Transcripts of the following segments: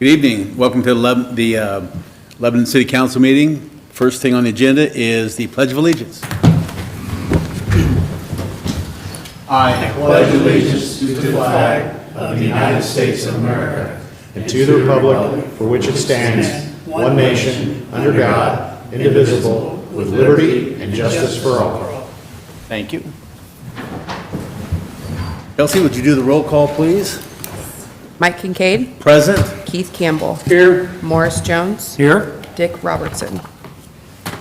Good evening. Welcome to the Lebanon City Council meeting. First thing on the agenda is the Pledge of Allegiance. I pledge allegiance to the flag of the United States of America and to the republic for which it stands, one nation, under God, indivisible, with liberty and justice for all. Thank you. Kelsey, would you do the roll call, please? Mike Kincaid. Present. Keith Campbell. Here. Morris Jones. Here. Dick Robertson.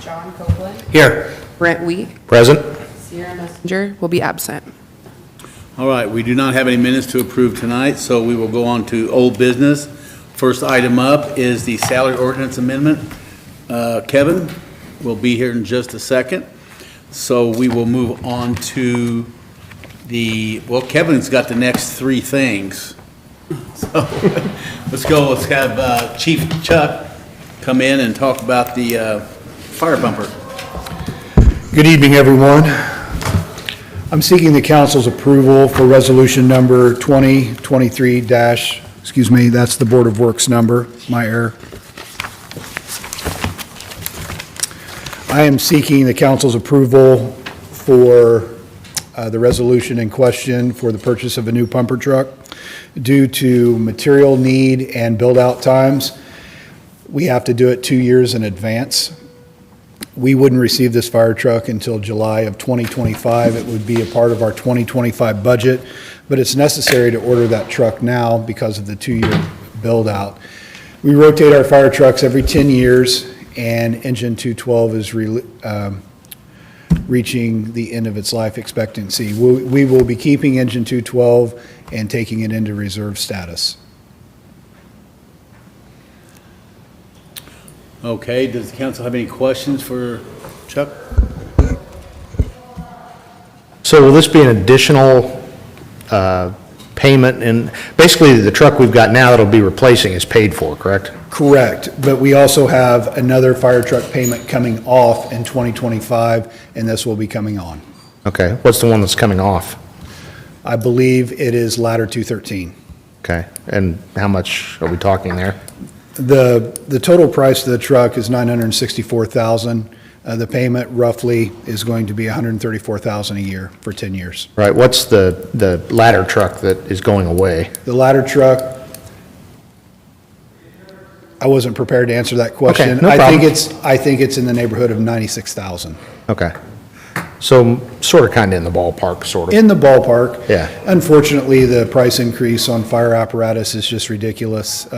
John Copeland. Here. Brent Wheat. Present. Sierra Messenger will be absent. All right, we do not have any minutes to approve tonight, so we will go on to old business. First item up is the salary ordinance amendment. Kevin will be here in just a second. So we will move on to Kevin's got the next three things. So let's have Chief Chuck come in and talk about the fire bumper. Good evening, everyone. I'm seeking the council's approval for resolution number 2023 that's the Board of Works number, my error. I am seeking the council's approval for the resolution in question for the purchase of a new pumper truck. Due to material need and build-out times, we have to do it 2 years in advance. We wouldn't receive this fire truck until July of 2025. It would be a part of our 2025 budget, but it's necessary to order that truck now because of the 2-year build-out. We rotate our fire trucks every 10 years, and engine 212 is reaching the end of its life expectancy. We will be keeping engine 212 and taking it into reserve status. Okay, does the council have any questions for Chuck? So will this be an additional payment? And basically, the truck we've got now that'll be replacing is paid for, correct? Correct, but we also have another fire truck payment coming off in 2025, and this will be coming on. Okay. What's the one that's coming off? I believe it is ladder 213. Okay. And how much are we talking there? The total price of the truck is $964,000. The payment roughly is going to be $134,000 a year for 10 years. Right. What's the ladder truck that is going away? The ladder truck, I wasn't prepared to answer that question. Okay, no problem. I think it's in the neighborhood of $96,000. Okay. So sort of kind of in the ballpark, sort of. In the ballpark. Yeah. Unfortunately, the price increase on fire apparatus is just ridiculous.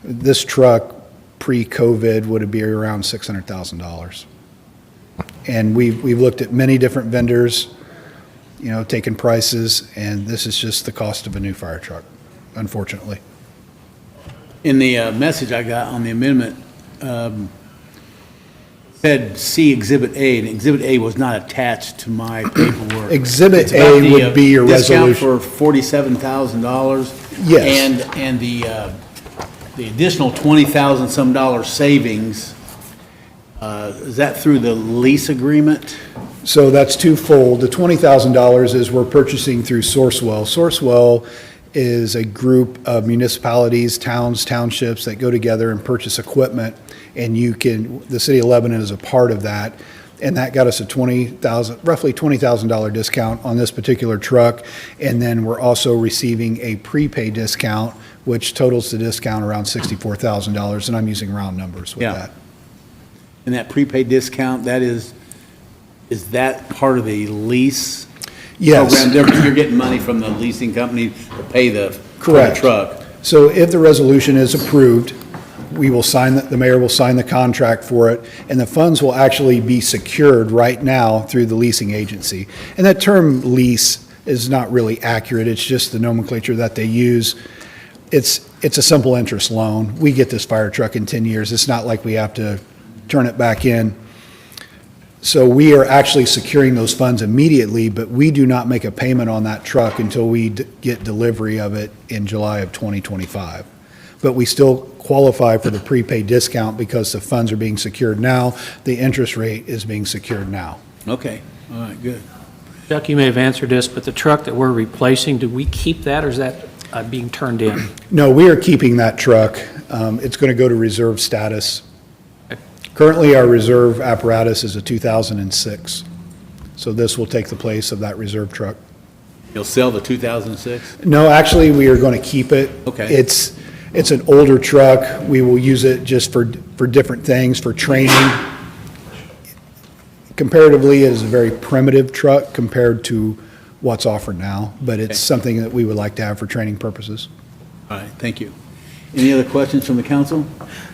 This truck, pre-COVID, would be around $600,000. And we've looked at many different vendors, taken prices, and this is just the cost of a new fire truck, unfortunately. In the message I got on the amendment, said see Exhibit A, and Exhibit A was not attached to my paperwork. Exhibit It's about A would be your resolution. Discount for $47,000. Yes. And the additional $20,000 some dollar savings, is that through the lease agreement? So that's twofold. The $20,000 is we're purchasing through Sourcewell. Sourcewell is a group of municipalities, towns, townships that go together and purchase equipment, and the city of Lebanon is a part of that. And that got us a roughly $20,000 discount on this particular truck. And then we're also receiving a prepaid discount, which totals the discount around $64,000, and I'm using round numbers with that. And that prepaid discount, is that part of the lease Yes. program? You're getting money from the leasing company to pay for the truck? So if the resolution is approved, the mayor will sign the contract for it, and the funds will actually be secured right now through the leasing agency. And that term lease is not really accurate. It's just the nomenclature that they use. It's a simple interest loan. We get this fire truck in 10 years. It's not like we have to turn it back in. So we are actually securing those funds immediately, but we do not make a payment on that truck until we get delivery of it in July of 2025. But we still qualify for the prepaid discount because the funds are being secured now. The interest rate is being secured now. Okay, all right, good. Chuck, you may have answered this, but the truck that we're replacing, do we keep that, or is that being turned in? No, we are keeping that truck. It's going to go to reserve status. Currently, our reserve apparatus is a 2006, so this will take the place of that reserve truck. You'll sell the 2006? No, actually, we are going to keep it. Okay. It's an older truck. We will use it just for different things, for training. Comparatively, it is a very primitive truck compared to what's offered now, but it's something that we would like to have for training purposes. All right, thank you. Any other questions from the council?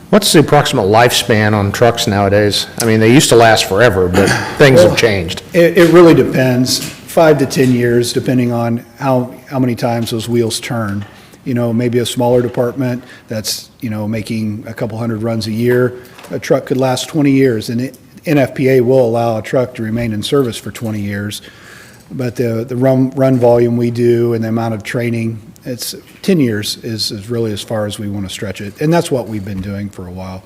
What's the approximate lifespan on trucks nowadays? I mean, they used to last forever, but things have changed. It really depends, 5 to 10 years, depending on how many times those wheels turn. You know, maybe a smaller department that's, making a couple hundred runs a year, a truck could last 20 years, and NFPA will allow a truck to remain in service for 20 years. But the run volume we do and the amount of training, it's 10 years is really as far as we want to stretch it. And that's what we've been doing for a while.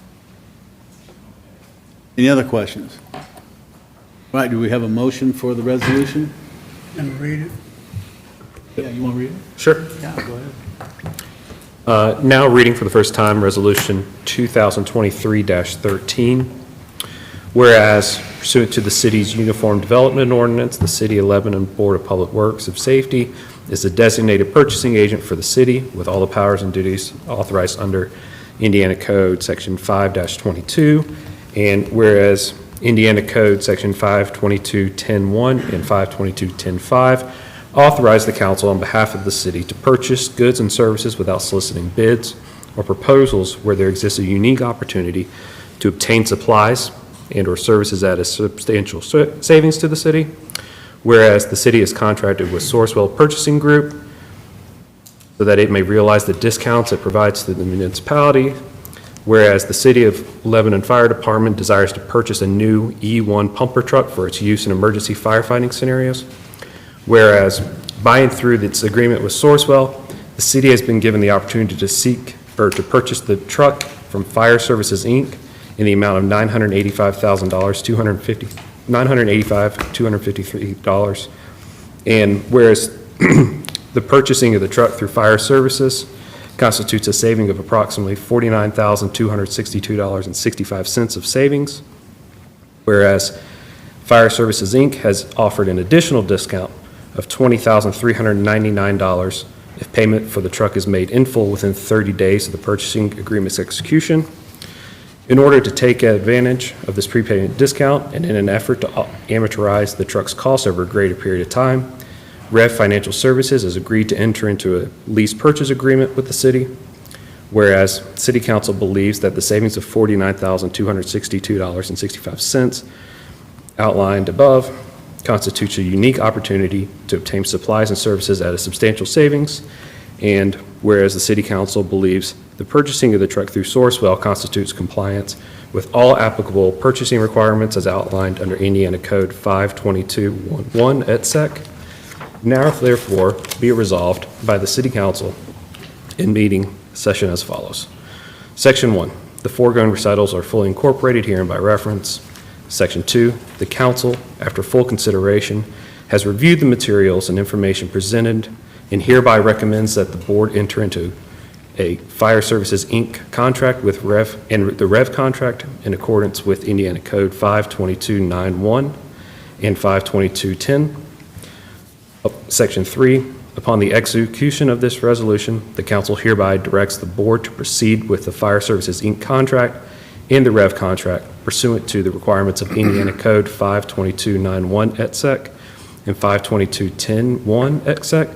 Any other questions? All right, do we have a motion for the resolution? And read it. Yeah, you want to read it? Sure. Yeah, go ahead. Now reading for the first time, Resolution 2023-13. Whereas pursuant to the city's Uniform Development Ordinance, the City of Lebanon Board of Public Works of Safety is the designated purchasing agent for the city with all the powers and duties authorized under Indiana Code Section 5-22. And whereas Indiana Code Section 522.10.1 and 522.10.5 authorize the council on behalf of the city to purchase goods and services without soliciting bids or proposals where there exists a unique opportunity to obtain supplies and/or services at a substantial savings to the city. Whereas the city is contracted with Sourcewell Purchasing Group so that it may realize the discounts it provides to the municipality. Whereas the City of Lebanon Fire Department desires to purchase a new E1 pumper truck for its use in emergency firefighting scenarios. Whereas by and through its agreement with Sourcewell, the city has been given the opportunity to to purchase the truck from Fire Services, Inc. in the amount of $985,253. And whereas the purchasing of the truck through Fire Services constitutes a saving of approximately $49,262.65 of savings, whereas Fire Services, Inc. has offered an additional discount of $20,399 if payment for the truck is made in full within 30 days of the purchasing agreement's execution. In order to take advantage of this prepayment discount and in an effort to amortize the truck's cost over a greater period of time, Rev Financial Services has agreed to enter into a lease purchase agreement with the city, whereas City Council believes that the savings of $49,262.65 outlined above constitutes a unique opportunity to obtain supplies and services at a substantial savings, and whereas the City Council believes the purchasing of the truck through Sourcewell constitutes compliance with all applicable purchasing requirements as outlined under Indiana Code 522.11 et sec. Now therefore be it resolved by the City Council in meeting session as follows. Section 1, the foregoing recitals are fully incorporated herein by reference. Section 2, the council, after full consideration, has reviewed the materials and information presented and hereby recommends that the board enter into a Fire Services, Inc. contract with the Rev contract in accordance with Indiana Code 522.91 and 522.10. Section 3, upon the execution of this resolution, the council hereby directs the board to proceed with the Fire Services, Inc. contract and the Rev contract pursuant to the requirements of Indiana Code 522.91 et sec and 522.10.1 et sec,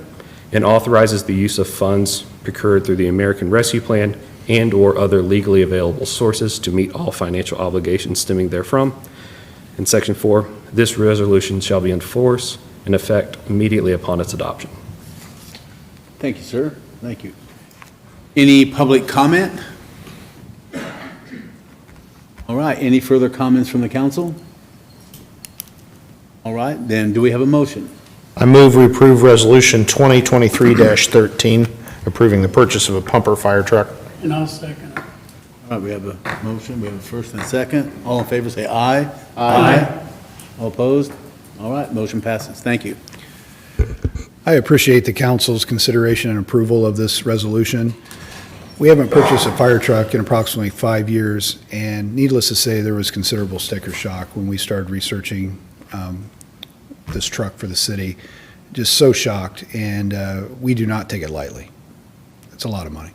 and authorizes the use of funds procured through the American Rescue Plan and/or other legally available sources to meet all financial obligations stemming therefrom. In Section 4, this resolution shall be in force and effect immediately upon its adoption. Thank you, sir. Thank you. Any public comment? All right, any further comments from the council? All right, then do we have a motion? I move we approve Resolution 2023-13, approving the purchase of a pumper fire truck. And I'll second it. All right, we have a motion, we have a first and a second. All in favor, say aye. Aye. All opposed? All right, motion passes. Thank you. I appreciate the council's consideration and approval of this resolution. We haven't purchased a fire truck in approximately 5 years, and needless to say, there was considerable sticker shock when we started researching this truck for the city. Just so shocked, and we do not take it lightly. It's a lot of money.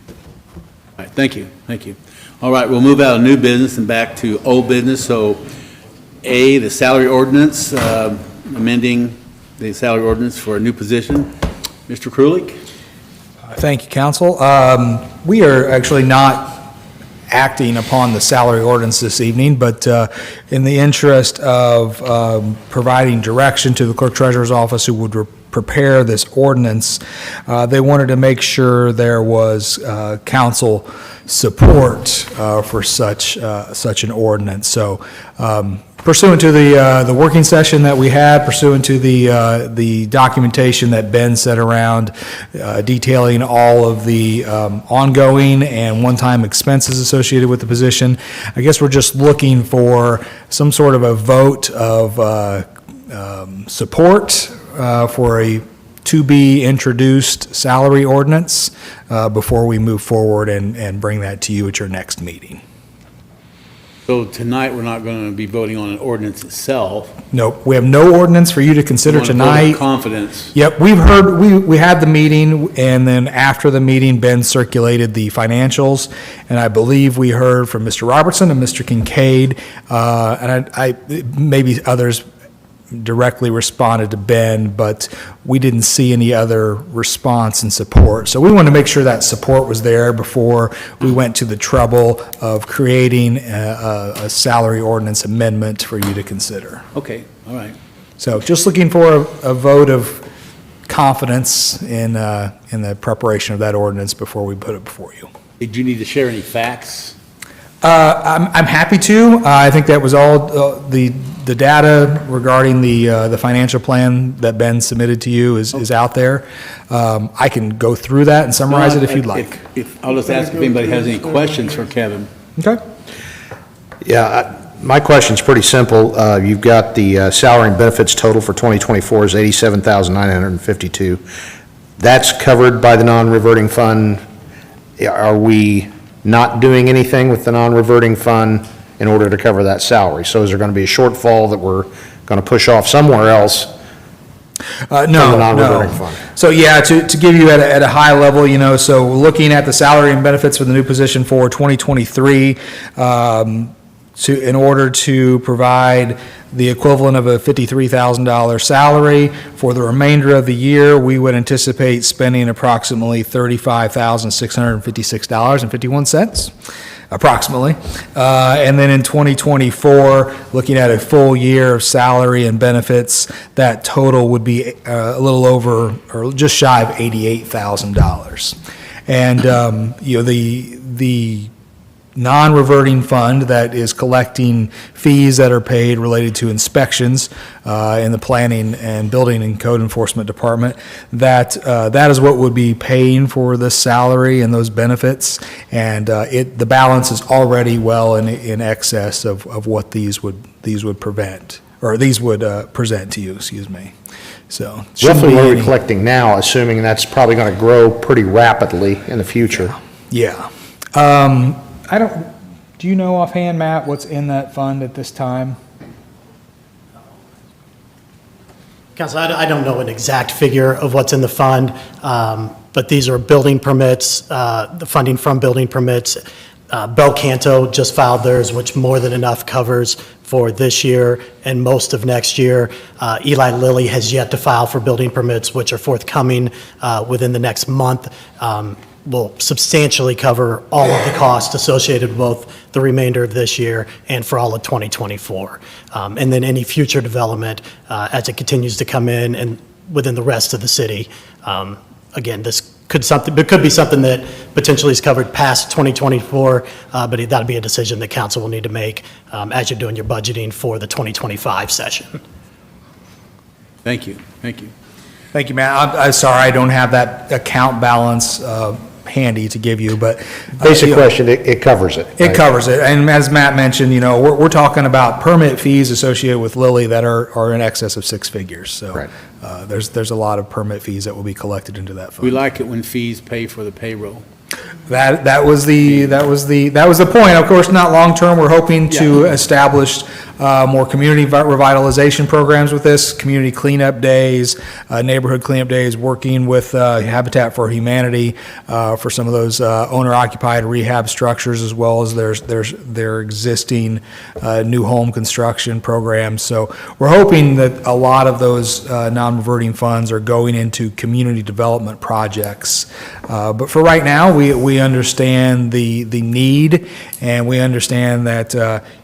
All right, thank you, thank you. All right, we'll move out of new business and back to old business. So A, the salary ordinance, amending the salary ordinance for a new position. Mr. Krulik? Thank you, council. We are actually not acting upon the salary ordinance this evening, but in the interest of providing direction to the clerk treasurer's office who would prepare this ordinance, they wanted to make sure there was council support for such an ordinance. So pursuant to the working session that we had, pursuant to the documentation that Ben sent around detailing all of the ongoing and one-time expenses associated with the position, I guess we're just looking for some sort of a vote of support for a to-be-introduced salary ordinance before we move forward and bring that to you at your next meeting. So tonight, we're not going to be voting on an ordinance itself. Nope, we have no ordinance for you to consider We want a vote of tonight. confidence. Yep, we've heard, we had the meeting, and then after the meeting, Ben circulated the financials, and I believe we heard from Mr. Robertson and Mr. Kincaid, and I maybe others directly responded to Ben, but we didn't see any other response and support. So we wanted to make sure that support was there before we went to the trouble of creating a salary ordinance amendment for you to consider. Okay, all right. So just looking for a vote of confidence in the preparation of that ordinance before we put it before you. Did you need to share any facts? I'm happy to. I think that was all, the data regarding the financial plan that Ben submitted to you is out there. I can go through that and summarize it if you'd like. I'll just ask if anybody has any questions for Kevin. Okay? Yeah, my question's pretty simple. You've got the salary and benefits total for 2024 is $87,952. That's covered by the non-reverting fund. Are we not doing anything with the non-reverting fund in order to cover that salary? So is there going to be a shortfall that we're going to push off somewhere else from the non-reverting fund? So yeah, to give you at a high level, so looking at the salary and benefits for the new position for 2023, in order to provide the equivalent of a $53,000 salary for the remainder of the year, we would anticipate spending approximately $35,656.51. Approximately. And then in 2024, looking at a full year of salary and benefits, that total would be a little over, or just shy of $88,000. And, the non-reverting fund that is collecting fees that are paid related to inspections in the planning and building and code enforcement department, that is what would be paying for this salary and those benefits, and the balance is already well in excess of what these would present to you, excuse me. So Roughly what are we collecting now, assuming that's probably going to grow pretty rapidly in the future? Yeah. Do you know offhand, Matt, what's in that fund at this time? Council, I don't know an exact figure of what's in the fund, but these are building permits, the funding from building permits. Bel Canto just filed theirs, which more than enough covers for this year and most of next year. Eli Lilly has yet to file for building permits, which are forthcoming within the next month. Will substantially cover all of the costs associated with both the remainder of this year and for all of 2024. And then any future development as it continues to come in and within the rest of the city. Again, this could be something that potentially is covered past 2024, but that'll be a decision that council will need to make as you're doing your budgeting for the 2025 session. Thank you, thank you. Thank you, Matt. I'm sorry, I don't have that account balance handy to give you, but. Basic you know, question, it covers it. It right? covers it, and as Matt mentioned, we're talking about permit fees associated with Lilly that are in excess of six figures, so. Right. There's a lot of permit fees that will be collected into that fund. We like it when fees pay for the payroll. That was the point. Of course, not long-term. We're hoping to establish more community revitalization programs with this, community cleanup days, neighborhood cleanup days, working with Habitat for Humanity for some of those owner-occupied rehab structures, as well as their existing new home construction programs. So we're hoping that a lot of those non-reverting funds are going into community development projects. But for right now, we understand the need, and we understand that,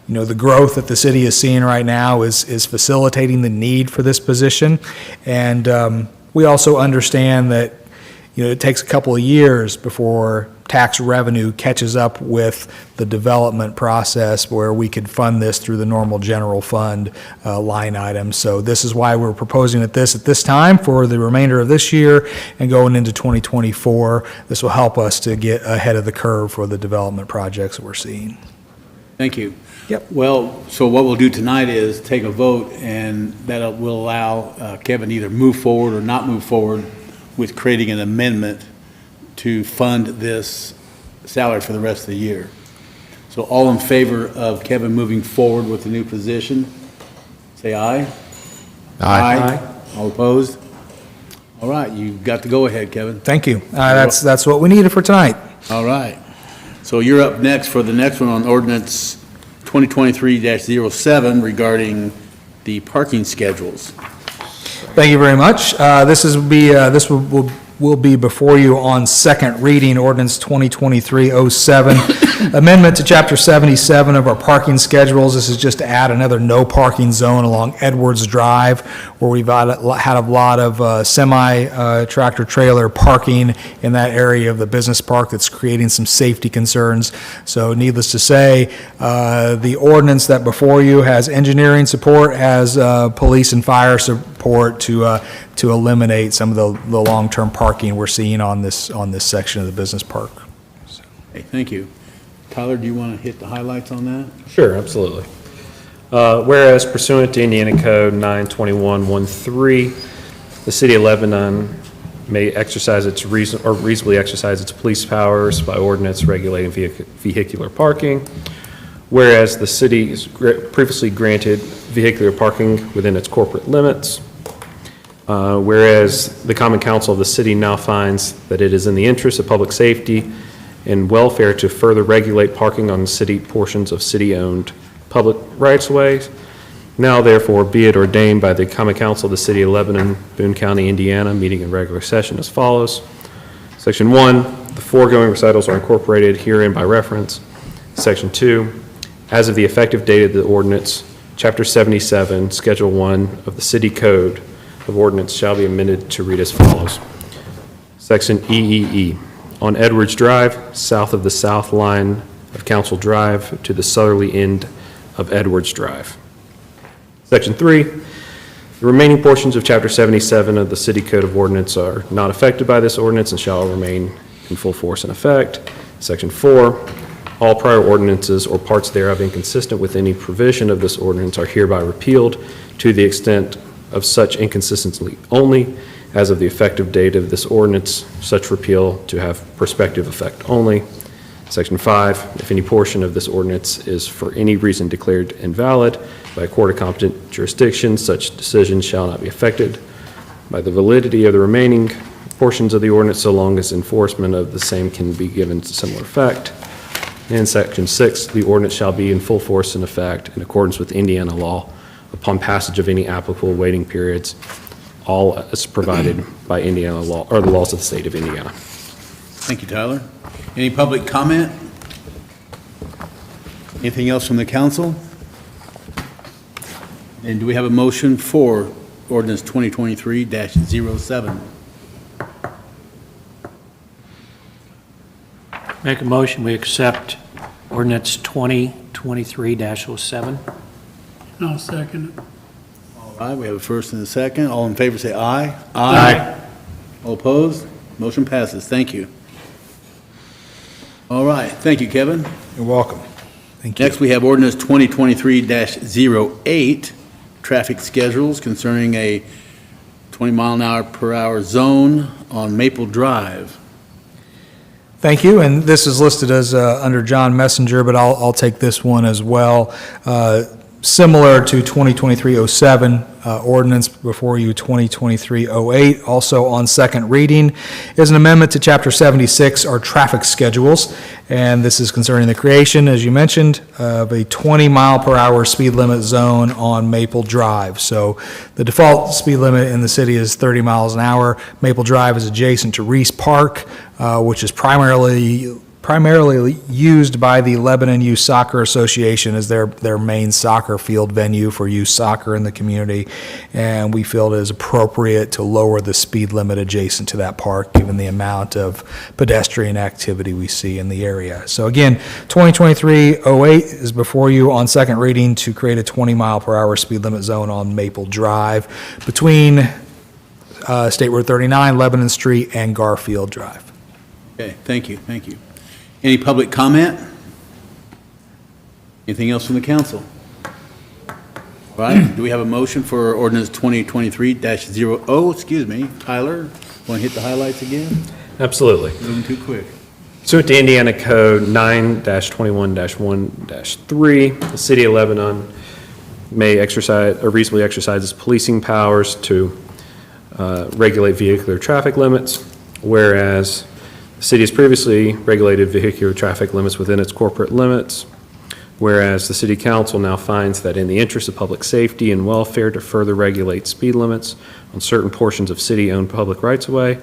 the growth that the city is seeing right now is facilitating the need for this position. And we also understand that, it takes a couple of years before tax revenue catches up with the development process where we could fund this through the normal general fund line item. So this is why we're proposing at this time for the remainder of this year and going into 2024. This will help us to get ahead of the curve for the development projects that we're seeing. Thank you. Yep. Well, so what we'll do tonight is take a vote, and that will allow Kevin to either move forward or not move forward with creating an amendment to fund this salary for the rest of the year. So all in favor of Kevin moving forward with the new position, say aye. Aye. All opposed? All right, you've got to go ahead, Kevin. Thank you. That's what we needed for tonight. All right. So you're up next for the next one on ordinance 2023-07 regarding the parking schedules. Thank you very much. This will be before you on second reading, ordinance 2023-07, amendment to chapter 77 of our parking schedules. This is just to add another no parking zone along Edwards Drive, where we've had a lot of semi-tractor trailer parking in that area of the business park that's creating some safety concerns. So needless to say, the ordinance that before you has engineering support, has police and fire support to eliminate some of the long-term parking we're seeing on this section of the business park. Okay, thank you. Tyler, do you want to hit the highlights on that? Sure, absolutely. Whereas pursuant to Indiana Code 92113, the city of Lebanon may exercise reasonably exercise its police powers by ordinance regulating vehicular parking. Whereas the city has previously granted vehicular parking within its corporate limits. Whereas the Common Council of the city now finds that it is in the interest of public safety and welfare to further regulate parking on city portions of city-owned public rights-of-ways. Now therefore be it ordained by the Common Council of the city of Lebanon, Boone County, Indiana, meeting in regular session as follows. Section 1, the foregoing recitals are incorporated herein by reference. Section 2, as of the effective date of the ordinance, Chapter 77, Schedule 1 of the City Code of Ordinance shall be amended to read as follows. Section EEE, on Edwards Drive, south of the south line of Council Drive to the southerly end of Edwards Drive. Section 3, the remaining portions of Chapter 77 of the City Code of Ordinance are not affected by this ordinance and shall remain in full force and effect. Section 4, all prior ordinances or parts thereof inconsistent with any provision of this ordinance are hereby repealed to the extent of such inconsistency only, as of the effective date of this ordinance, such repeal to have prospective effect only. Section 5, if any portion of this ordinance is for any reason declared invalid by a court of competent jurisdiction, such decision shall not be affected by the validity of the remaining portions of the ordinance so long as enforcement of the same can be given similar effect. And Section 6, the ordinance shall be in full force and effect in accordance with Indiana law upon passage of any applicable waiting periods, all as provided by Indiana law, or the laws of the state of Indiana. Thank you, Tyler. Any public comment? Anything else from the council? And do we have a motion for ordinance 2023-07? Make a motion, we accept ordinance 2023-07. I'll second it. All right, we have a first and a second. All in favor say aye. Aye. All opposed? Motion passes. Thank you. All right, thank you, Kevin. You're welcome. Thank you. Next, we have ordinance 2023-08, traffic schedules concerning a 20-mile-an-hour-per-hour zone on Maple Drive. Thank you, and this is listed as under John Messenger, but I'll take this one as well. Similar to 2023-07 ordinance before you, 2023-08, also on second reading, is an amendment to Chapter 76, our traffic schedules, and this is concerning the creation, as you mentioned, of a 20-mile-per-hour speed limit zone on Maple Drive. So the default speed limit in the city is 30 miles an hour. Maple Drive is adjacent to Reese Park, which is primarily used by the Lebanon Youth Soccer Association as their main soccer field venue for youth soccer in the community, and we feel it is appropriate to lower the speed limit adjacent to that park, given the amount of pedestrian activity we see in the area. So again, 2023-08 is before you on second reading to create a 20-mile-per-hour speed limit zone on Maple Drive between State Road 39, Lebanon Street, and Garfield Drive. Okay, thank you. Any public comment? Anything else from the council? All right, do we have a motion for ordinance 2023-0, excuse me, Tyler, want to hit the highlights again? Absolutely. Moving too quick. Pursuant to Indiana Code 9-21-1-3, the City of Lebanon may exercise, or reasonably exercise its policing powers to regulate vehicular traffic limits, whereas the city has previously regulated vehicular traffic limits within its corporate limits, whereas the City Council now finds that in the interest of public safety and welfare to further regulate speed limits on certain portions of city-owned public rights-of-way,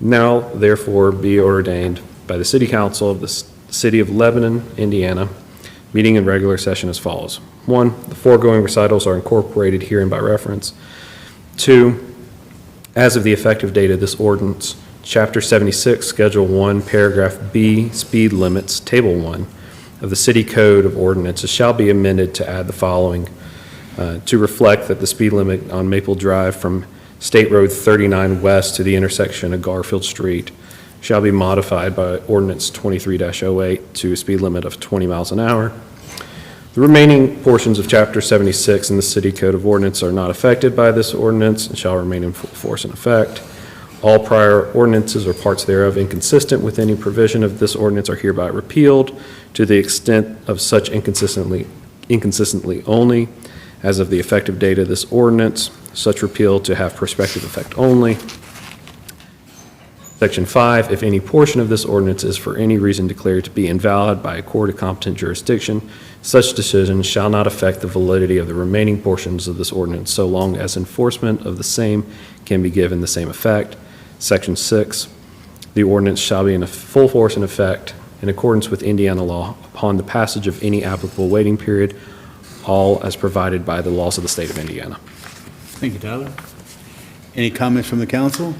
now therefore be ordained by the City Council of the City of Lebanon, Indiana, meeting in regular session as follows. 1, the foregoing recitals are incorporated herein by reference. 2, as of the effective date of this ordinance, Chapter 76, Schedule 1, Paragraph B, Speed Limits, Table 1 of the City Code of Ordinances shall be amended to add the following, to reflect that the speed limit on Maple Drive from State Road 39 west to the intersection of Garfield Street shall be modified by Ordinance 23-08 to a speed limit of 20 miles an hour. The remaining portions of Chapter 76 in the City Code of Ordinance are not affected by this ordinance and shall remain in full force and effect. All prior ordinances or parts thereof inconsistent with any provision of this ordinance are hereby repealed to the extent of such inconsistently only as of the effective date of this ordinance, such repeal to have prospective effect only. Section 5, if any portion of this ordinance is for any reason declared to be invalid by a court of competent jurisdiction, such decision shall not affect the validity of the remaining portions of this ordinance so long as enforcement of the same can be given the same effect. Section 6, the ordinance shall be in full force and effect in accordance with Indiana law upon the passage of any applicable waiting period, all as provided by the laws of the state of Indiana. Thank you, Tyler. Any comments from the council?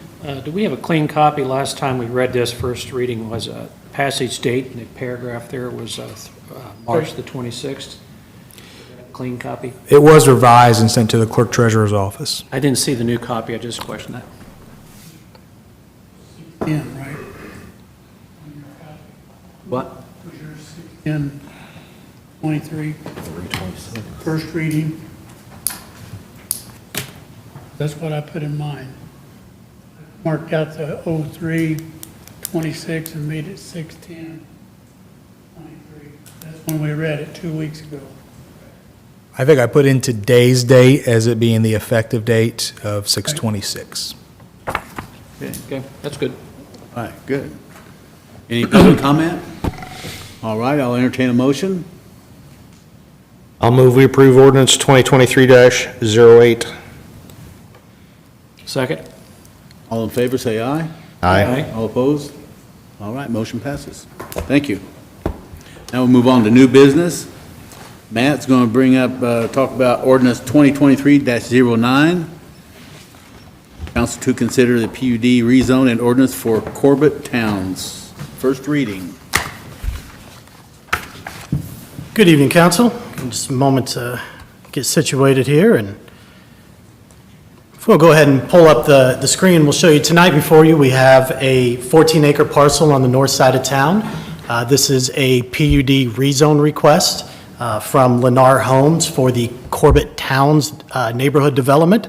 Do we have a clean copy? Last time we read this, first reading was a passage date, and the paragraph there was March the 26th. Clean copy? It was revised and sent to the clerk treasurer's office. I didn't see the new copy, I just questioned that. Yeah, right. What? 10, 23. First reading. That's what I put in mine. Marked out the 03, 26 and made it 610, 23. That's when we read it 2 weeks ago. I think I put in today's date as it being the effective date of 6/26. Okay, that's good. All right, good. Any public comment? All right, I'll entertain a motion. I'll move we approve ordinance 2023-08. Second? All in favor, say aye. Aye. All opposed? All right, motion passes. Thank you. Now we'll move on to new business. Matt's going to bring up, talk about ordinance 2023-09. Council to consider the PUD rezone and ordinance for Corbett Towns. First reading. Good evening, council. Just a moment to get situated here, and if we'll go ahead and pull up the screen, we'll show you tonight before you, we have a 14-acre parcel on the north side of town. This is a PUD rezone request from Lennar Homes for the Corbett Towns neighborhood development.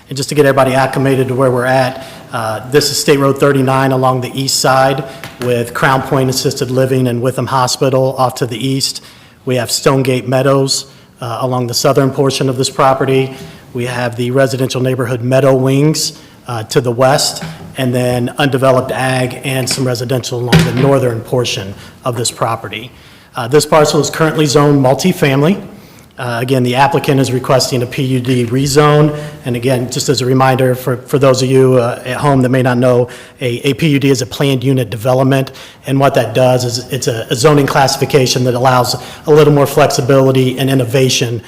And just to get everybody acclimated to where we're at, this is State Road 39 along the east side with Crown Point Assisted Living and Witham Hospital off to the east. We have Stonegate Meadows along the southern portion of this property. We have the residential neighborhood Meadow Wings to the west, and then undeveloped ag and some residential along the northern portion of this property. This parcel is currently zoned multifamily. Again, the applicant is requesting a PUD rezone, and again, just as a reminder for those of you at home that may not know, a PUD is a planned unit development, and what that does is it's a zoning classification that allows a little more flexibility and innovation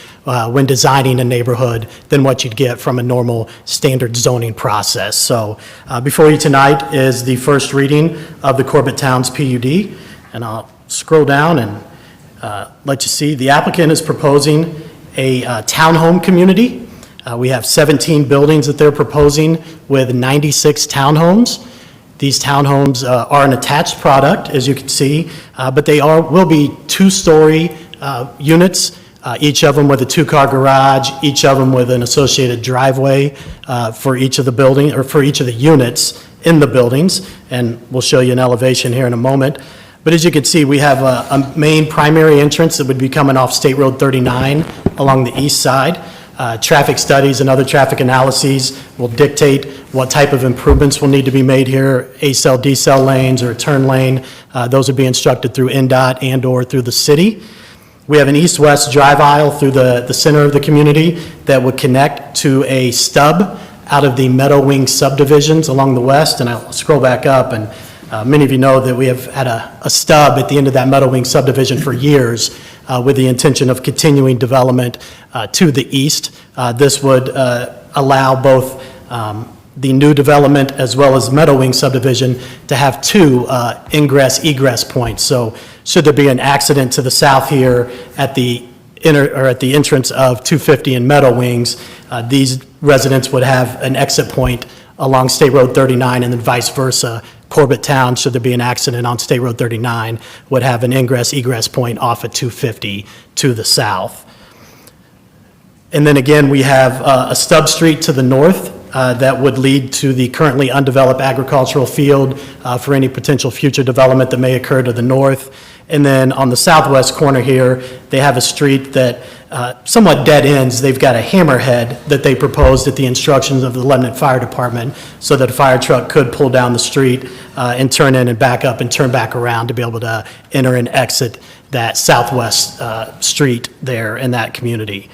when designing a neighborhood than what you'd get from a normal standard zoning process. So before you tonight is the first reading of the Corbett Towns PUD, and I'll scroll down and let you see, the applicant is proposing a townhome community. We have 17 buildings that they're proposing with 96 townhomes. These townhomes are an attached product, as you can see, but they will be two-story units, each of them with a two-car garage, each of them with an associated driveway for each of the building, or for each of the units in the buildings, and we'll show you an elevation here in a moment. But as you can see, we have a main primary entrance that would be coming off State Road 39 along the east side. Traffic studies and other traffic analyses will dictate what type of improvements will need to be made here, A-cell, D-cell lanes, or a turn lane. Those would be instructed through NDOT and/or through the city. We have an east-west drive aisle through the center of the community that would connect to a stub out of the Meadow Wing subdivisions along the west, and I'll scroll back up, and many of you know that we have had a stub at the end of that Meadow Wing subdivision for years with the intention of continuing development to the east. This would allow both the new development as well as Meadow Wing subdivision to have two ingress-egress points. So should there be an accident to the south here at the entrance of 250 and Meadow Wings, these residents would have an exit point along State Road 39, and then vice versa. Corbett Town, should there be an accident on State Road 39, would have an ingress-egress point off at 250 to the south. And then again, we have a stub street to the north that would lead to the currently undeveloped agricultural field for any potential future development that may occur to the north. And then on the southwest corner here, they have a street that somewhat dead ends. They've got a hammerhead that they proposed at the instructions of the Lebanon Fire Department so that a fire truck could pull down the street and turn in and back up and turn back around to be able to enter and exit that southwest street there in that community.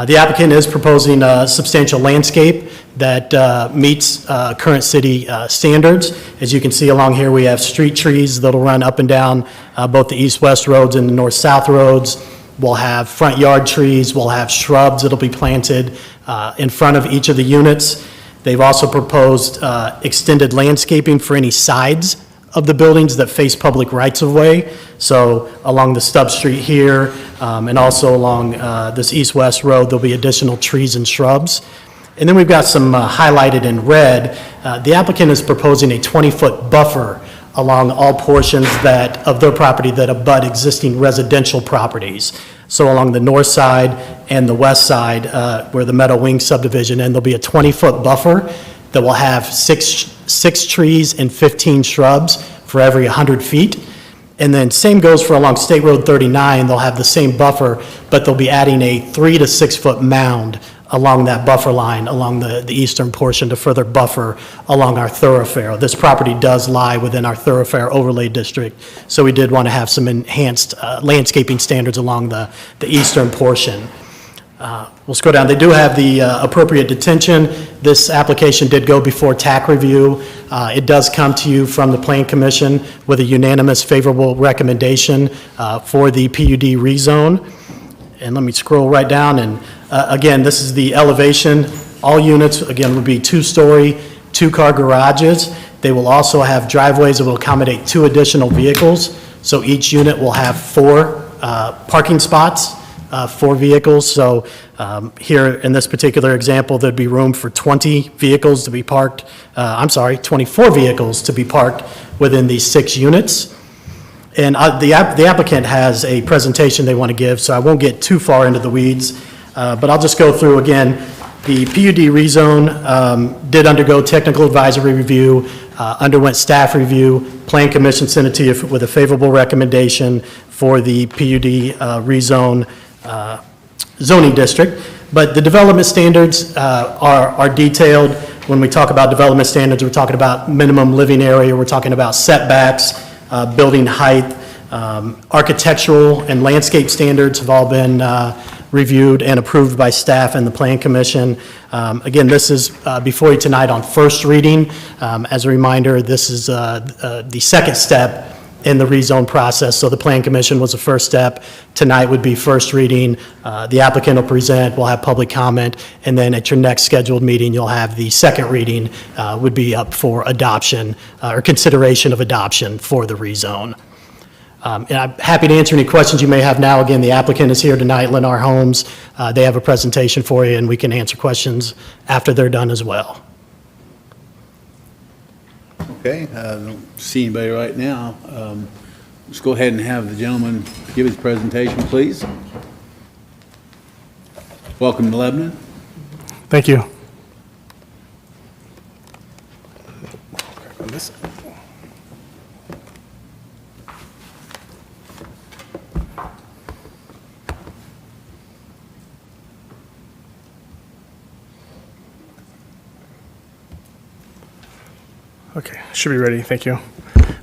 The applicant is proposing a substantial landscape that meets current city standards. As you can see along here, we have street trees that'll run up and down both the east-west roads and the north-south roads. We'll have front yard trees, we'll have shrubs that'll be planted in front of each of the units. They've also proposed extended landscaping for any sides of the buildings that face public rights-of-way. So along the stub street here, and also along this east-west road, there'll be additional trees and shrubs. And then we've got some highlighted in red. The applicant is proposing a 20-foot buffer along all portions of their property that abut existing residential properties. So along the north side and the west side, where the Meadow Wing subdivision, and there'll be a 20-foot buffer that will have six trees and 15 shrubs for every 100 feet. And then same goes for along State Road 39, they'll have the same buffer, but they'll be adding a 3 to 6 foot mound along that buffer line, along the eastern portion to further buffer along our thoroughfare. This property does lie within our thoroughfare overlay district, so we did want to have some enhanced landscaping standards along the eastern portion. We'll scroll down. They do have the appropriate detention. This application did go before TAC review. It does come to you from the Plan Commission with a unanimous favorable recommendation for the PUD rezone. And let me scroll right down, and again, this is the elevation. All units, again, would be two-story, two-car garages. They will also have driveways that will accommodate 2 additional vehicles. So each unit will have 4 parking spots, 4 vehicles. So here in this particular example, there'd be room for 20 vehicles to be parked, 24 vehicles to be parked within these 6 units. And the applicant has a presentation they want to give, so I won't get too far into the weeds, but I'll just go through again. The PUD rezone did undergo technical advisory review, underwent staff review, Plan Commission sent it to you with a favorable recommendation for the PUD rezone zoning district. But the development standards are detailed. When we talk about development standards, we're talking about minimum living area, we're talking about setbacks, building height, architectural and landscape standards have all been reviewed and approved by staff and the Plan Commission. Again, this is before you tonight on first reading. As a reminder, this is the second step in the rezone process. So the Plan Commission was the first step. Tonight would be first reading. The applicant will present, we'll have public comment, and then at your next scheduled meeting, you'll have the second reading would be up for adoption or consideration of adoption for the rezone. And I'm happy to answer any questions you may have now. Again, the applicant is here tonight, Lennar Homes. They have a presentation for you, and we can answer questions after they're done as well. Okay, don't see anybody right now. Let's go ahead and have the gentleman give his presentation, please. Welcome to Lebanon. Thank you. Okay, should be ready. Thank you.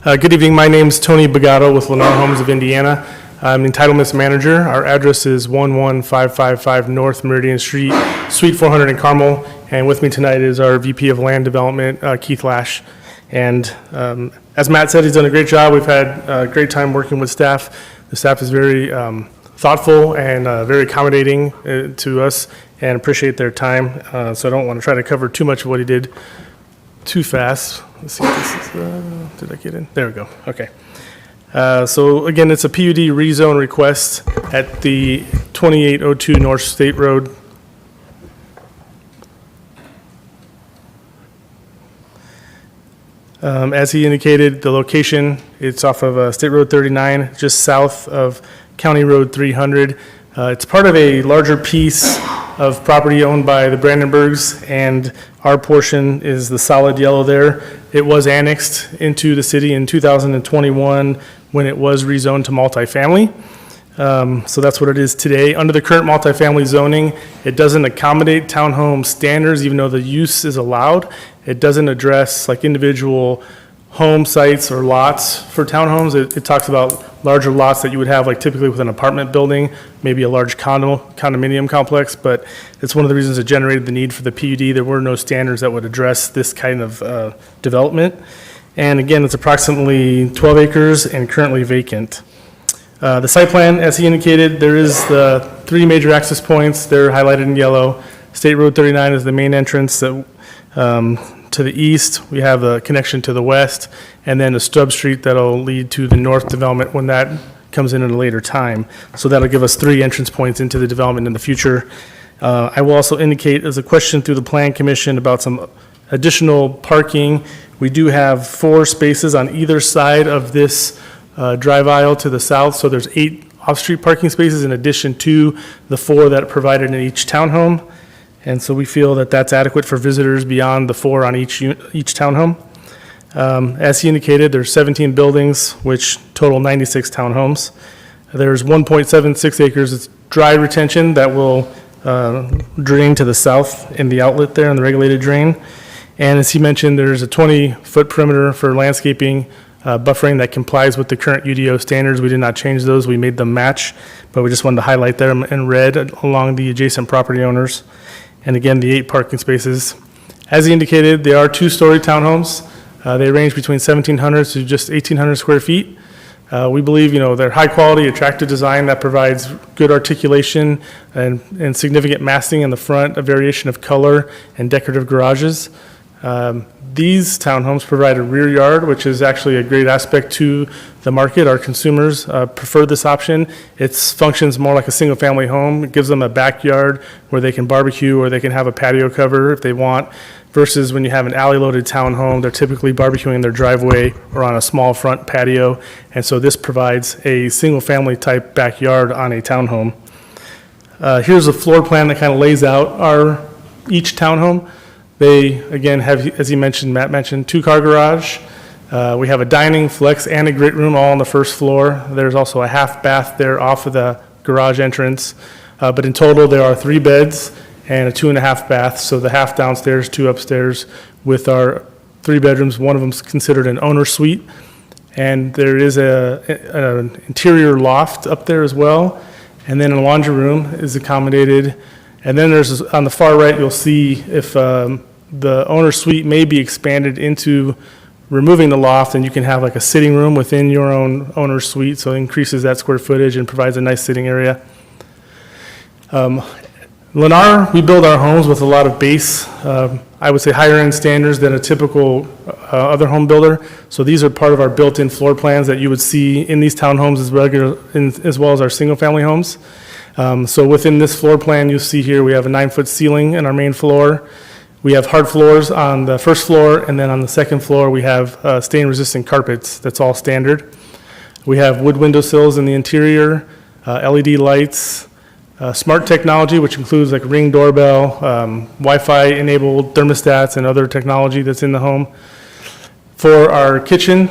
Good evening. My name's Tony Bagato with Lennar Homes of Indiana. I'm the entitlements manager. Our address is 11555 North Meridian Street, Suite 400 in Carmel. And with me tonight is our VP of Land Development, Keith Lash. And as Matt said, he's done a great job. We've had a great time working with staff. The staff is very thoughtful and very accommodating to us and appreciate their time. So I don't want to try to cover too much of what he did too fast. Let's see if this is, did I get in? There we go. Okay. So again, it's a PUD rezone request at the 2802 North State Road. As he indicated, the location, it's off of State Road 39, just south of County Road 300. It's part of a larger piece of property owned by the Brandenburgs, and our portion is the solid yellow there. It was annexed into the city in 2021 when it was rezoned to multifamily. So that's what it is today. Under the current multifamily zoning, it doesn't accommodate townhome standards, even though the use is allowed. It doesn't address like individual home sites or lots for townhomes. It talks about larger lots that you would have like typically with an apartment building, maybe a large condominium complex, but it's one of the reasons it generated the need for the PUD. There were no standards that would address this kind of development. And again, it's approximately 12 acres and currently vacant. The site plan, as he indicated, there is the 3 major access points. They're highlighted in yellow. State Road 39 is the main entrance that to the east. We have a connection to the west, and then a stub street that'll lead to the north development when that comes in at a later time. So that'll give us 3 entrance points into the development in the future. I will also indicate as a question through the Plan Commission about some additional parking. We do have 4 spaces on either side of this drive aisle to the south, so there's 8 off-street parking spaces in addition to the 4 that are provided in each townhome. And so we feel that that's adequate for visitors beyond the 4 on each townhome. As he indicated, there's 17 buildings, which total 96 townhomes. There's 1.76 acres of dry retention that will drain to the south in the outlet there in the regulated drain. And as he mentioned, there's a 20-foot perimeter for landscaping buffering that complies with the current UDO standards. We did not change those. We made them match, but we just wanted to highlight them in red along the adjacent property owners. And again, the 8 parking spaces. As he indicated, they are 2-story townhomes. They range between 1,700 to just 1,800 square feet. We believe, they're high quality, attractive design that provides good articulation and significant massing in the front, a variation of color and decorative garages. These townhomes provide a rear yard, which is actually a great aspect to the market. Our consumers prefer this option. It functions more like a single-family home. It gives them a backyard where they can barbecue or they can have a patio cover if they want. versus when you have an alley-loaded townhome, they're typically barbecuing in their driveway or on a small front patio, and so this provides a single-family type backyard on a townhome. Here's a floor plan that kind of lays out each townhome. They, again, have, as he mentioned, Matt mentioned, 2-car garage. We have a dining, flex, and a great room all on the first floor. There's also a half bath there off of the garage entrance. But in total, there are 3 beds and a 2.5 baths, so the half downstairs, 2 upstairs, with our 3 bedrooms. One of them is considered an owner suite, and there is an interior loft up there as well, and then a laundry room is accommodated. And then there's, on the far right, you'll see if the owner suite may be expanded into removing the loft, and you can have like a sitting room within your own owner suite, so it increases that square footage and provides a nice sitting area. Lennar, we build our homes with a lot of base, I would say higher end standards than a typical other home builder. So these are part of our built-in floor plans that you would see in these townhomes as well as our single family homes. So within this floor plan, you'll see here we have a 9-foot ceiling in our main floor. We have hard floors on the first floor, and then on the second floor, we have stain-resistant carpets. That's all standard. We have wood windowsills in the interior, LED lights, smart technology, which includes like Ring doorbell, Wi-Fi enabled thermostats, and other technology that's in the home. For our kitchen,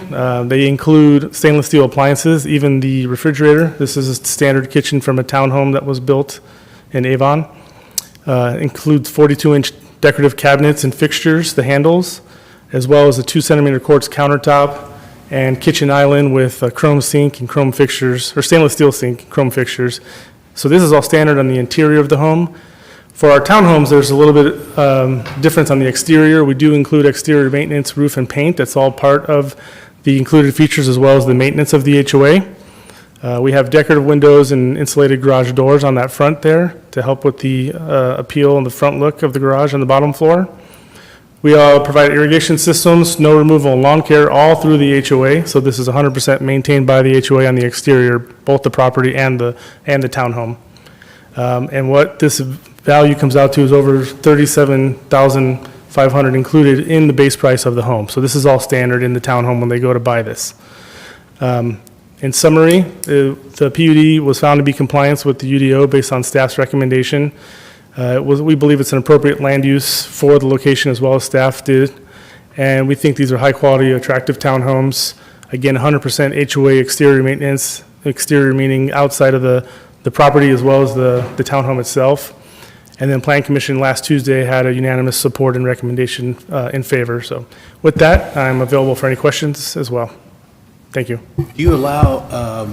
they include stainless steel appliances, even the refrigerator. This is a standard kitchen from a townhome that was built in Avon. Includes 42-inch decorative cabinets and fixtures, the handles, as well as a 2-centimeter quartz countertop and kitchen island with a chrome sink and chrome fixtures, or stainless steel sink and chrome fixtures. So this is all standard on the interior of the home. For our townhomes, there's a little bit difference on the exterior. We do include exterior maintenance, roof, and paint. That's all part of the included features as well as the maintenance of the HOA. We have decorative windows and insulated garage doors on that front there to help with the appeal and the front look of the garage on the bottom floor. We provide irrigation systems, snow removal, and lawn care all through the HOA. So this is 100% maintained by the HOA on the exterior, both the property and the townhome. And what this value comes out to is over $37,500 included in the base price of the home. So this is all standard in the townhome when they go to buy this. In summary, the PUD was found to be compliant with the UDO based on staff's recommendation. We believe it's an appropriate land use for the location as well as staff did. And we think these are high-quality, attractive townhomes. Again, 100% HOA exterior maintenance, exterior meaning outside of the property as well as the townhome itself. And then Plan Commission last Tuesday had a unanimous support and recommendation in favor. So with that, I'm available for any questions as well. Thank you. Do you allow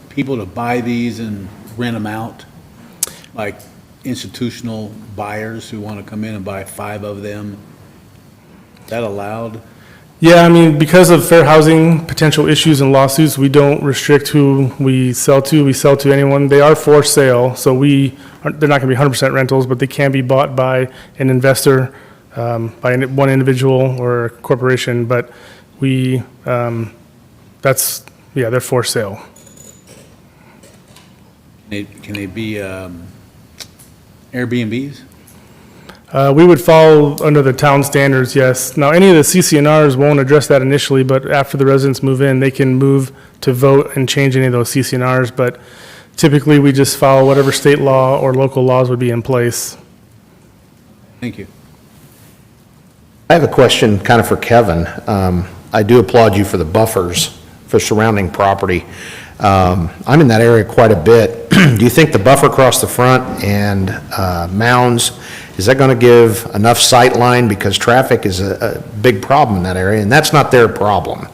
people to buy these and rent them out? Like institutional buyers who want to come in and buy 5 of them? Is that allowed? Yeah, I mean, because of fair housing potential issues and lawsuits, we don't restrict who we sell to. We sell to anyone. They are for sale, so they're not going to be 100% rentals, but they can be bought by an investor, by one individual or a corporation. But they're for sale. Can they be Airbnbs? We would fall under the town standards, yes. Now, any of the CCNRs won't address that initially, but after the residents move in, they can move to vote and change any of those CCNRs. But typically, we just follow whatever state law or local laws would be in place. Thank you. I have a question kind of for Kevin. I do applaud you for the buffers for surrounding property. I'm in that area quite a bit. Do you think the buffer across the front and mounds, is that going to give enough sight line? Because traffic is a big problem in that area, and that's not their problem.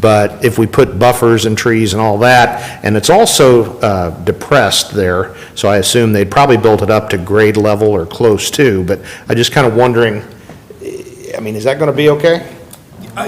But if we put buffers and trees and all that, and it's also depressed there, so I assume they'd probably built it up to grade level or close to, but I just kind of wondering, I mean, is that going to be okay?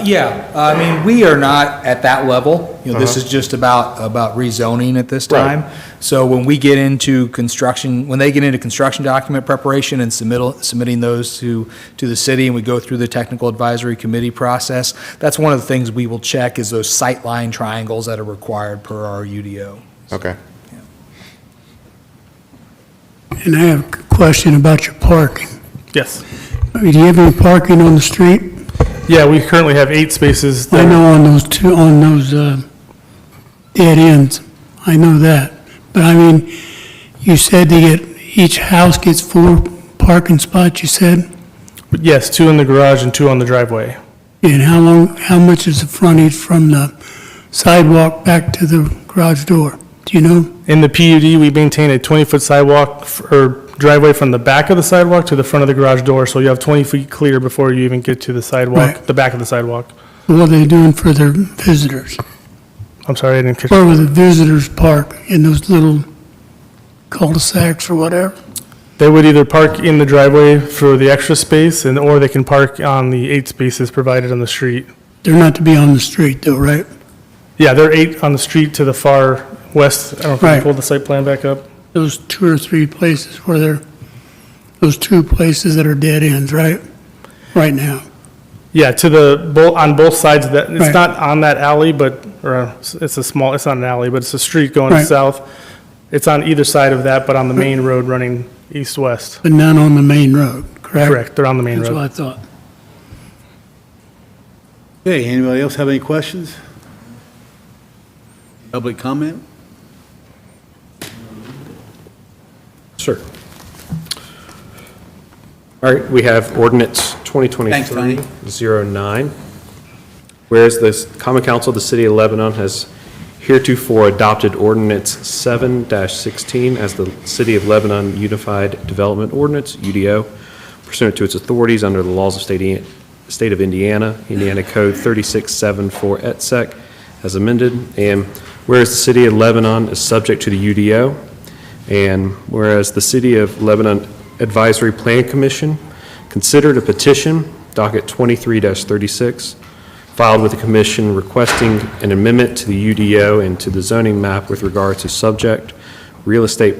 Yeah, I mean, we are not at that level. You know, this is just about rezoning at this time. Right. So when we get into construction, when they get into construction document preparation and submitting those to the city, and we go through the technical advisory committee process, that's one of the things we will check is those sightline triangles that are required per our UDO. Okay. And I have a question about your parking. Yes. Do you have any parking on the street? Yeah, we currently have 8 spaces. I that- know on those dead ends, I know that. But I mean, you said each house gets 4 parking spots, you said? Yes, 2 in the garage and 2 on the driveway. And how much is the frontage from the sidewalk back to the garage door? Do you know? In the PUD, we maintain a 20-foot sidewalk or driveway from the back of the sidewalk to the front of the garage door, so you have 20 feet clear before you even get to the sidewalk, Right. the back of the sidewalk. What are they doing for their visitors? I'm sorry, I didn't catch. Where will the visitors park, in those little cul-de-sacs or whatever? They would either park in the driveway for the extra space, or they can park on the 8 spaces provided on the street. They're not to be on the street though, right? Yeah, there are 8 on the street to the far west. I don't know if I Right. pulled the site plan back up. Those 2 or 3 places those 2 places that are dead ends, right? Right now. Yeah, on both sides of that, it's Right. not on that alley, it's not an alley, but it's a street going Right. south. It's on either side of that, but on the main road running east-west. But none on the main road, correct? Correct, they're on the main That's what road. I thought. Okay, anybody else have any questions? Public comment? Sure. All right, we have ordinance 2023-09. Whereas the Common Council of the City of Lebanon has heretofore adopted ordinance 7-16 as the City of Lebanon Unified Development Ordinance, UDO, pursuant to its authorities under the laws of State of Indiana, Indiana Code 3674 et sec, as amended. And whereas the City of Lebanon is subject to the UDO, and whereas the City of Lebanon Advisory Plan Commission considered a petition, docket 23-36, filed with the commission requesting an amendment to the UDO and to the zoning map with regard to subject real estate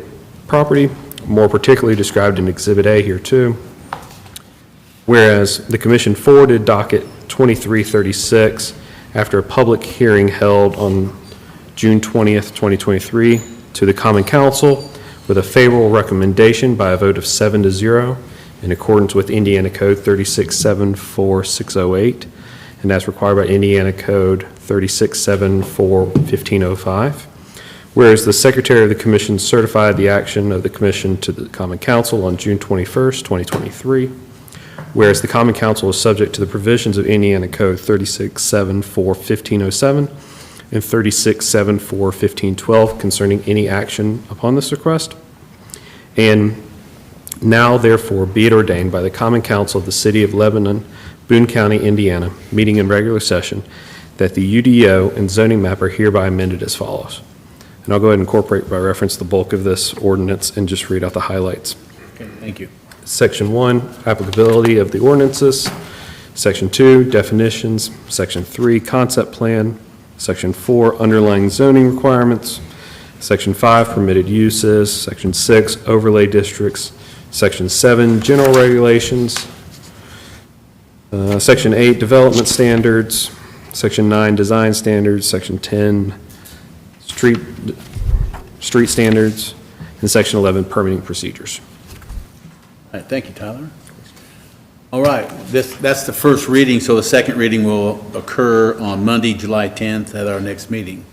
property, more particularly described in Exhibit A here too. Whereas the commission forwarded docket 2336 after a public hearing held on June 20th, 2023 to the Common Council with a favorable recommendation by a vote of 7-0 in accordance with Indiana Code 3674608 and as required by Indiana Code 36741505. Whereas the Secretary of the Commission certified the action of the Commission to the Common Council on June 21st, 2023. Whereas the Common Council is subject to the provisions of Indiana Code 36741507 and 36741512 concerning any action upon this request. And now therefore be it ordained by the Common Council of the City of Lebanon, Boone County, Indiana, meeting in regular session, that the UDO and zoning map are hereby amended as follows. And I'll go ahead and incorporate by reference the bulk of this ordinance and just read out the highlights. Okay, thank you. Section 1, applicability of the ordinances. Section 2, definitions. Section 3, concept plan. Section 4, underlying zoning requirements. Section 5, permitted uses. Section 6, overlay districts. Section 7, general regulations. Section 8, development standards. Section 9, design standards. Section 10, street standards. And Section 11, permitting procedures. All right, thank you, Tyler. All right, that's the first reading, so the second reading will occur on Monday, July 10th at our next meeting.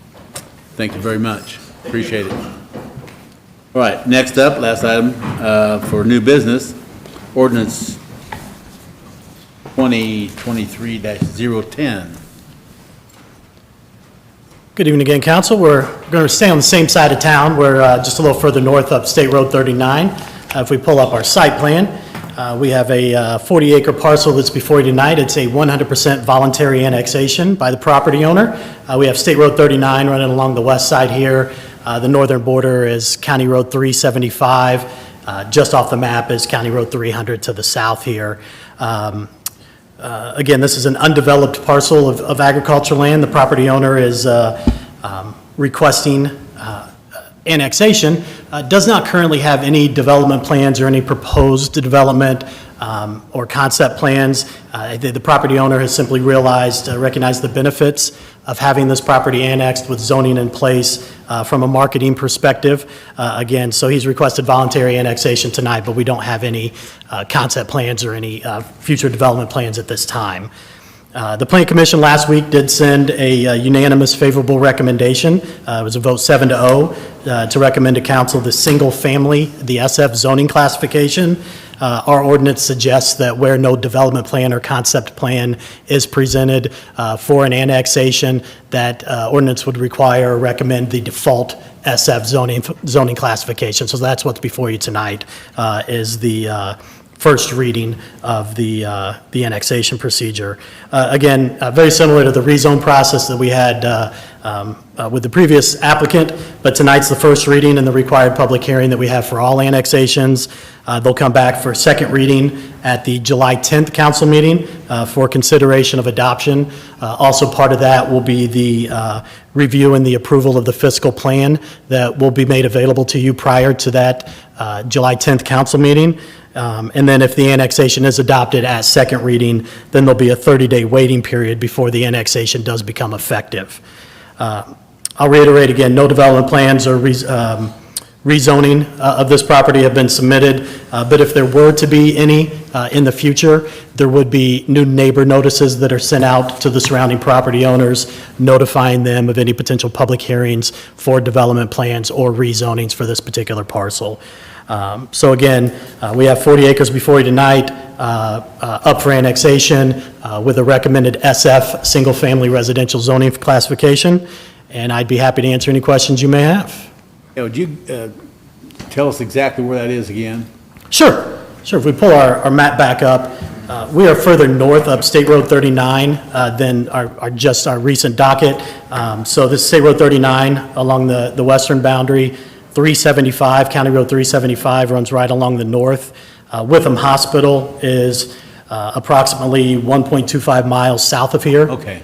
Thank you very much. Appreciate it. All right, next up, last item for new business, ordinance 2023-010. Good evening again, council. We're going to stay on the same side of town. We're just a little further north up State Road 39. If we pull up our site plan, we have a 40-acre parcel that's before you tonight. It's a 100% voluntary annexation by the property owner. We have State Road 39 running along the west side here. The northern border is County Road 375. Just off the map is County Road 300 to the south here. Again, this is an undeveloped parcel of agricultural land. The property owner is requesting annexation, does not currently have any development plans or any proposed development or concept plans. The property owner has simply recognized the benefits of having this property annexed with zoning in place from a marketing perspective. Again, so he's requested voluntary annexation tonight, but we don't have any concept plans or any future development plans at this time. The Plan Commission last week did send a unanimous favorable recommendation. It was a vote 7-0 to recommend to council the single-family, the SF zoning classification. Our ordinance suggests that where no development plan or concept plan is presented for an annexation, that ordinance would require or recommend the default SF zoning classification. So that's what's before you tonight, is the first reading of the annexation procedure. Again, very similar to the rezone process that we had with the previous applicant, but tonight's the first reading and the required public hearing that we have for all annexations. They'll come back for second reading at the July 10th council meeting for consideration of adoption. Also part of that will be the review and the approval of the fiscal plan that will be made available to you prior to that July 10th council meeting. And then if the annexation is adopted at second reading, then there'll be a 30-day waiting period before the annexation does become effective. I'll reiterate again, no development plans or rezoning of this property have been submitted, but if there were to be any in the future, there would be new neighbor notices that are sent out to the surrounding property owners, notifying them of any potential public hearings for development plans or rezonings for this particular parcel. So again, we have 40 acres before you tonight, up for annexation with a recommended SF, single-family residential zoning classification, and I'd be happy to answer any questions you may have. Yeah, would you tell us exactly where that is again? Sure. If we pull our map back up, we are further north up State Road 39 than our recent docket. So this is State Road 39 along the western boundary. 375, County Road 375 runs right along the north. Witham Hospital is approximately 1.25 miles south of here. Okay.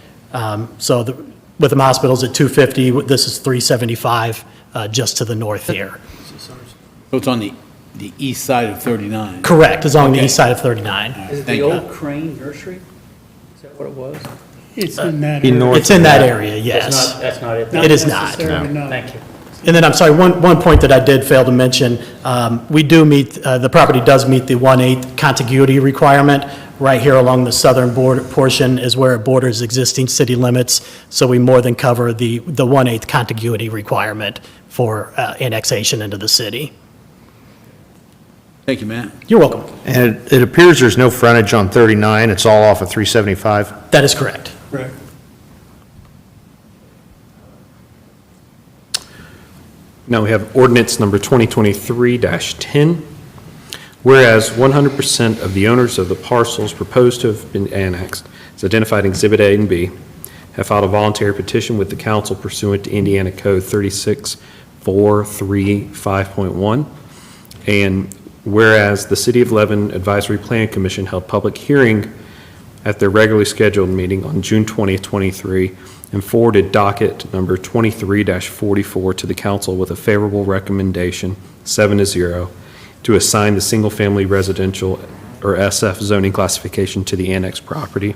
So the Witham Hospital's at 250, this is 375 just to the north here. So it's on the east side of 39? Correct, it's on the Okay. east side of 39. Is it Thank the you. old Crane Nursery? Is that what it was? It's in that area. It's in that area, yes. That's not it? It is not. necessarily, no. Thank you. And then, I'm sorry, one point that I did fail to mention, we do meet, the property does meet the 1/8 contiguity requirement. Right here along the southern border portion is where it borders existing city limits, so we more than cover the 1/8 contiguity requirement for annexation into the city. Thank you, Matt. You're welcome. And it appears there's no frontage on 39, it's all off of 375? That is correct. Correct. Now we have ordinance number 2023-10. Whereas 100% of the owners of the parcels proposed to have been annexed, as identified in Exhibit A and B, have filed a voluntary petition with the council pursuant to Indiana Code 36435.1. And whereas the City of Lebanon Advisory Plan Commission held public hearing at their regularly scheduled meeting on June 20th, 23, and forwarded docket number 23-44 to the council with a favorable recommendation, 7-0, to assign the single-family residential or SF zoning classification to the annexed property.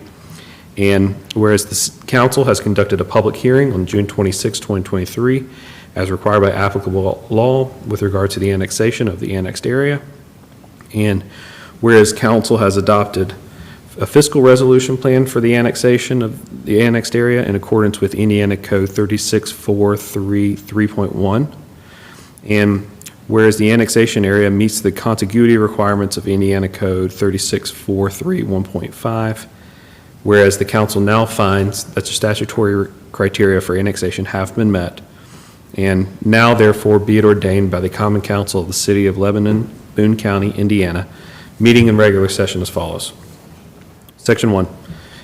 And whereas the council has conducted a public hearing on June 26, 2023, as required by applicable law with regard to the annexation of the annexed area. And whereas council has adopted a fiscal resolution plan for the annexation of the annexed area in accordance with Indiana Code 36433.1. And whereas the annexation area meets the contiguity requirements of Indiana Code 36431.5, whereas the council now finds that the statutory criteria for annexation have been met, and now therefore be it ordained by the Common Council of the City of Lebanon, Boone County, Indiana, meeting in regular session as follows. Section 1,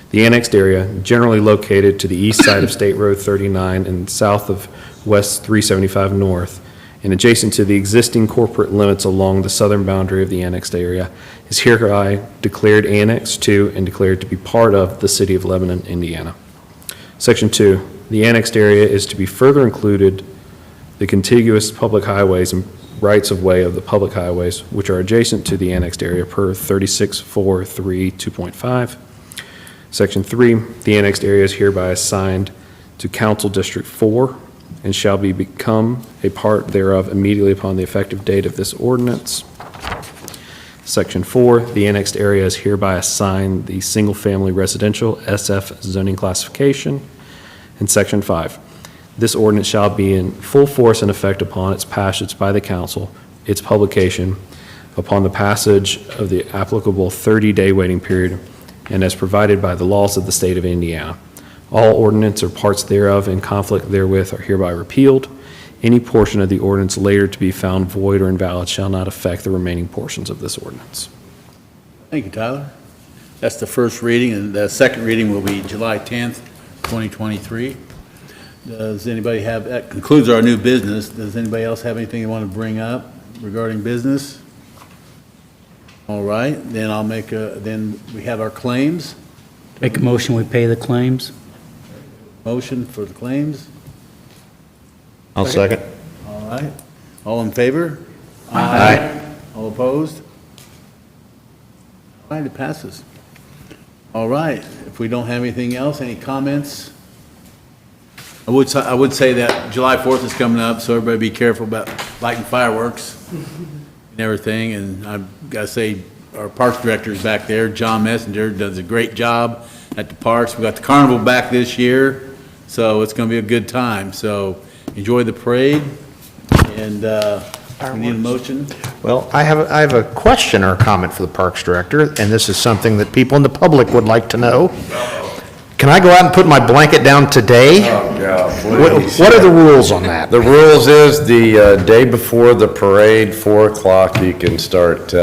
the annexed area generally located to the east side of State Road 39 and south of West 375 North, and adjacent to the existing corporate limits along the southern boundary of the annexed area, is hereby declared annexed to and declared to be part of the City of Lebanon, Indiana. Section 2, the annexed area is to be further included the contiguous public highways and rights-of-way of the public highways, which are adjacent to the annexed area per 36432.5. Section 3, the annexed area is hereby assigned to Council District 4 and shall become a part thereof immediately upon the effective date of this ordinance. Section 4, the annexed area is hereby assigned the single-family residential SF zoning classification. And Section 5, this ordinance shall be in full force and effect upon its passage by the council, its publication, upon the passage of the applicable 30-day waiting period, and as provided by the laws of the state of Indiana. All ordinance or parts thereof in conflict therewith are hereby repealed. Any portion of the ordinance later to be found void or invalid shall not affect the remaining portions of this ordinance. Thank you, Tyler. That's the first reading, and the second reading will be July 10th, 2023. Does anybody have, that concludes our new business. Does anybody else have anything they want to bring up regarding business? All right, then I'll make then we have our claims. Make a motion, we pay the claims. Motion for the claims. I'll second. All right. All in favor? Aye. All opposed? All right, it passes. All right, if we don't have anything else, any comments? I would say that July 4th is coming up, so everybody be careful about lighting fireworks and everything. And I've got to say, our parks director is back there, John Messenger, does a great job at the parks. We got the carnival back this year, so it's going to be a good time. So enjoy the parade, and we need a motion. Well, I have a question or a comment for the Parks Director, and this is something that people in the public would like to know. Can I go out and put my blanket down today? Oh, God, What are the rules on that? The rules is the day before the parade, 4 o'clock, you can start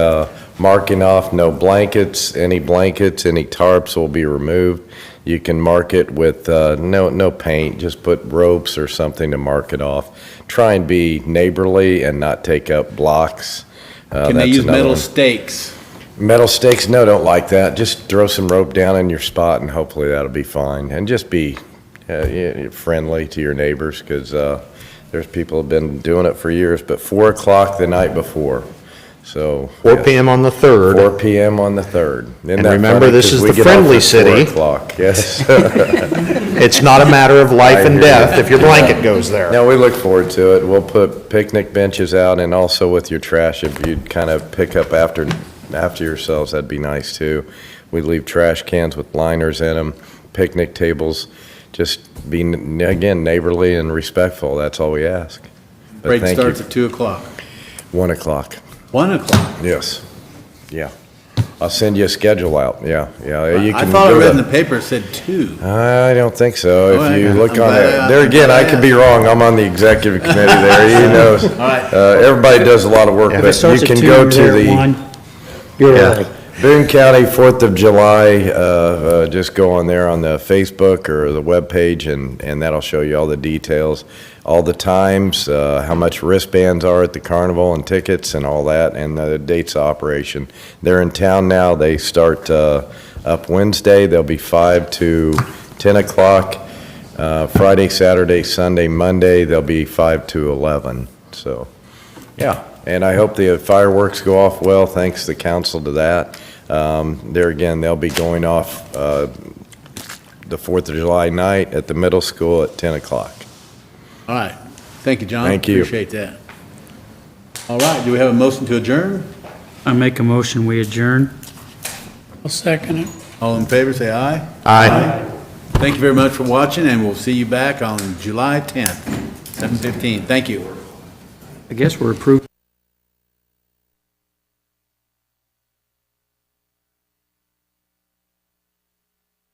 marking off no blankets, any tarps will be removed. You can mark it with no paint, just put ropes or something to mark it off. Try and be neighborly and not take up blocks. Can they That's use another metal one. stakes? Metal stakes, no, don't like that. Just throw some rope down in your spot and hopefully that'll be fine. And just be friendly to your neighbors, because there's people who've been doing it for years. But 4 o'clock the night before, so. 4 PM on the 3rd. 4 PM on the 3rd. Isn't And that remember, funny? this 'Cause is we the get off friendly at 4 city. o'clock, yes. It's not a matter of life I and hear death you. if your blanket goes there. No, we look forward to it. We'll put picnic benches out, and also with your trash, if you'd kind of pick up after yourselves, that'd be nice too. We leave trash cans with liners in them, picnic tables. Just be, again, neighborly and respectful. That's all we ask. But Parade thank starts you. at 2 o'clock. 1 o'clock. 1 o'clock? Yes. Yeah. I'll send you a schedule out. Yeah. You I can thought I go read to- in the paper it said 2. I don't think so. Oh, If you I'm look on glad there, I- there again, I I'm could glad be wrong. I'm on the executive committee there. He knows. All right. Everybody does a lot of work, If it but you starts at can 2, go you're to there at the 1, you're Yeah. right. Boone County 4th of July, just go on there on the Facebook or the webpage, and that'll show you all the details, all the times, how much wristbands are at the carnival and tickets and all that, and the dates of operation. They're in town now. They start up Wednesday. They'll be 5 to 10 o'clock. Friday, Saturday, Sunday, Monday, they'll be 5 to 11. So, yeah. And I hope the fireworks go off well, thanks to the council to that. There again, they'll be going off the 4th of July night at the middle school at 10 o'clock. All right. Thank you, John. Thank you. Appreciate that. All right, do we have a motion to adjourn? I make a motion, we adjourn. I'll second it. All in favor, say aye. Aye. Thank you very much for watching, and we'll see you back on July 10th, 7:15. Thank you. I guess we're approved.